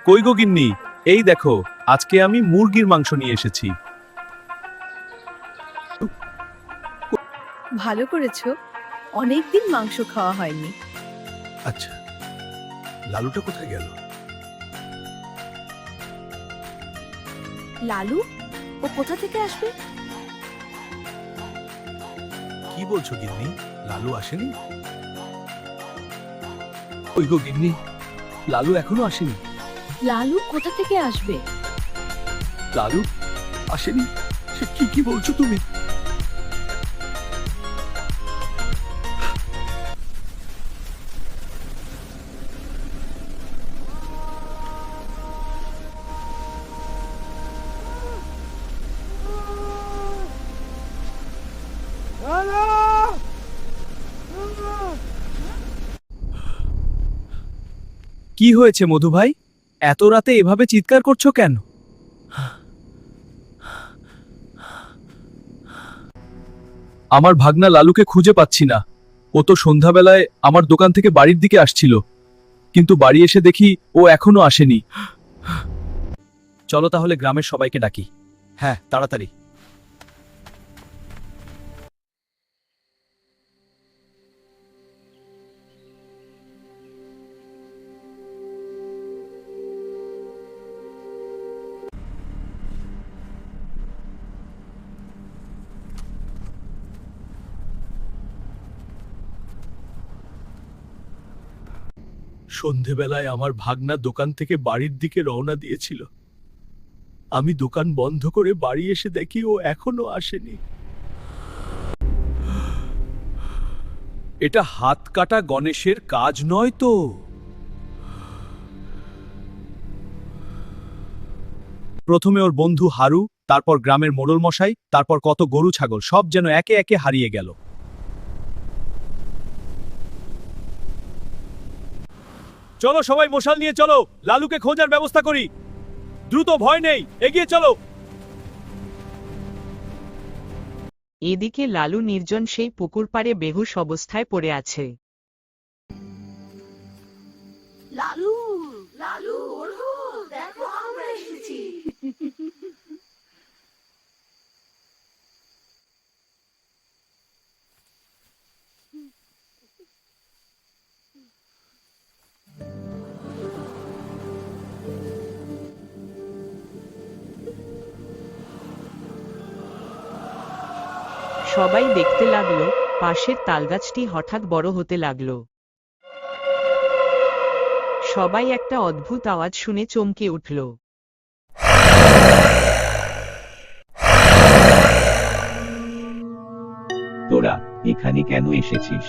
কই গো গিন্নি, এই দেখো, আজকে আমি মুরগির মাংস নিয়ে এসেছি। ভালো করেছো, অনেকদিন মাংস খাওয়া হয়নি। আচ্ছা, লালুটা কোথায় গেল? লালু, ও কোথা থেকে আসবে? কি বলছো গিন্নি? লালু আসেনি? ওই গো গিন্নি, লালু এখনো আসেনি। লালু কোথা থেকে আসবে? লালু আসেনি? সে কি বলছো তুমি? কি হয়েছে মধু ভাই? এত রাতে এভাবে চিৎকার করছো কেন? আমার ভাগনা লালুকে খুঁজে পাচ্ছি না। ও তো সন্ধ্যাবেলায় আমার দোকান থেকে বাড়ির দিকে আসছিল, কিন্তু বাড়ি এসে দেখি ও এখনো আসেনি। চলো তাহলে গ্রামের সবাইকে ডাকি। হ্যাঁ, তাড়াতাড়ি। সন্ধেবেলায় আমার ভাগনা দোকান থেকে বাড়ির দিকে রওনা দিয়েছিল। আমি দোকান বন্ধ করে বাড়ি এসে দেখি ও এখনো আসেনি। এটা হাত কাটা গণেশের কাজ নয় তো? প্রথমে ওর বন্ধু হারু, তারপর গ্রামের মোড়ল মশাই, তারপর কত গরু ছাগল, সব যেন একে একে হারিয়ে গেল। চলো সবাই মশাল নিয়ে চলো, লালুকে খোঁজার ব্যবস্থা করি। দ্রুত, ভয় নেই, এগিয়ে চলো। এদিকে লালু নির্জন সেই পুকুর পাড়ে বেহুশ অবস্থায় পড়ে আছে। লালু, লালু, ওঠো, দেখো আমরা এসেছি। সবাই দেখতে লাগলো, পাশের তালগাছটি হঠাৎ বড় হতে লাগলো। সবাই একটা অদ্ভুত আওয়াজ শুনে চমকে উঠল। তোরা এখানে কেন এসেছিস?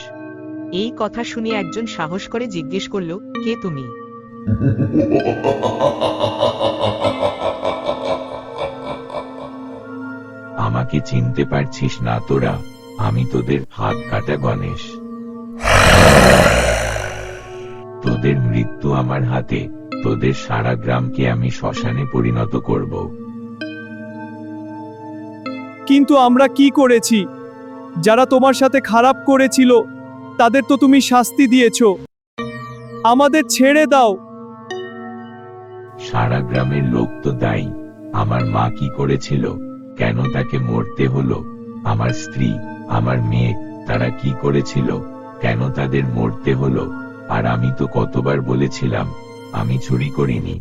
এই কথা শুনে একজন সাহস করে জিজ্ঞেস করল, কে তুমি? আমাকে চিনতে পারছিস না তোরা? আমি তোদের হাত কাটা গণেশ। তোদের মৃত্যু আমার হাতে। তোদের সারা গ্রামকে আমি শ্মশানে পরিণত করব। কিন্তু আমরা কি করেছি? যারা তোমার সাথে খারাপ করেছিল তাদের তো তুমি শাস্তি দিয়েছো। আমাদের ছেড়ে দাও। সারা গ্রামের লোক তো দায়ী। আমার মা কি করেছিল? কেন তাকে মরতে হলো? আমার স্ত্রী, আমার মেয়ে, তারা কি করেছিল? কেন তাদের মরতে হলো? আর আমি তো কতবার বলেছিলাম আমি চুরি করিনি,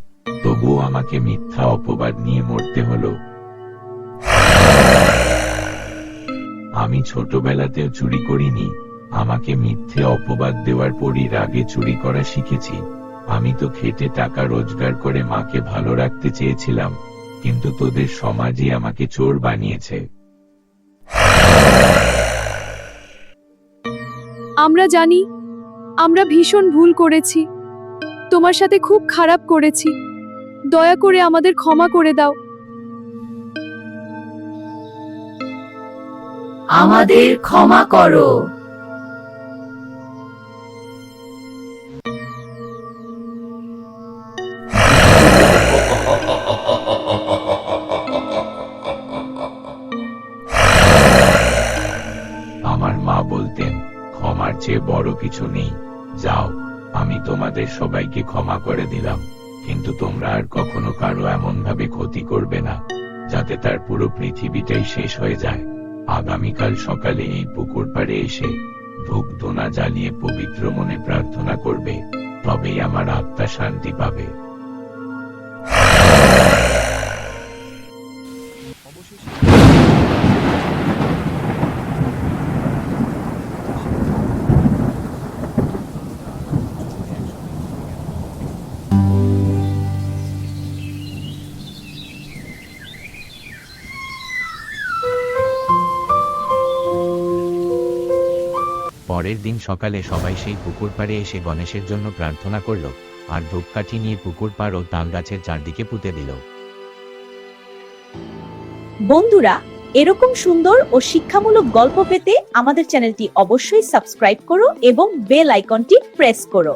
তবুও আমাকে মিথ্যা অপবাদ নিয়ে মরতে হলো। আমি ছোটবেলাতেও চুরি করিনি। আমাকে মিথ্যে অপবাদ দেওয়ার পরই রাগে চুরি করা শিখেছি। আমি তো খেটে টাকা রোজগার করে মাকে ভালো রাখতে চেয়েছিলাম, কিন্তু তোদের সমাজই আমাকে চোর বানিয়েছে। আমরা জানি আমরা ভীষণ ভুল করেছি, তোমার সাথে খুব খারাপ করেছি। দয়া করে আমাদের ক্ষমা করে দাও। আমাদের ক্ষমা করো। আমার মা বলতেন, ক্ষমার চেয়ে বড় কিছু নেই। যাও, আমি তোমাদের সবাইকে ক্ষমা করে দিলাম। কিন্তু তোমরা আর কখনো কারো এমন ভাবে ক্ষতি করবে না যাতে তার পুরো পৃথিবীটাই শেষ হয়ে যায়। আগামীকাল সকালে এই পুকুর পাড়ে এসে ধূপ ধুনা জ্বালিয়ে পবিত্র মনে প্রার্থনা করবে, তবেই আমার আত্মা শান্তি পাবে। পরের দিন সকালে সবাই সেই পুকুর পাড়ে এসে গণেশের জন্য প্রার্থনা করল আর ধূপকাঠি নিয়ে পুকুর পাড় ও তাল গাছের চারদিকে পুঁতে দিল। বন্ধুরা, এরকম সুন্দর ও শিক্ষামূলক গল্প পেতে আমাদের চ্যানেলটি অবশ্যই সাবস্ক্রাইব করো এবং বেল আইকনটি প্রেস করো।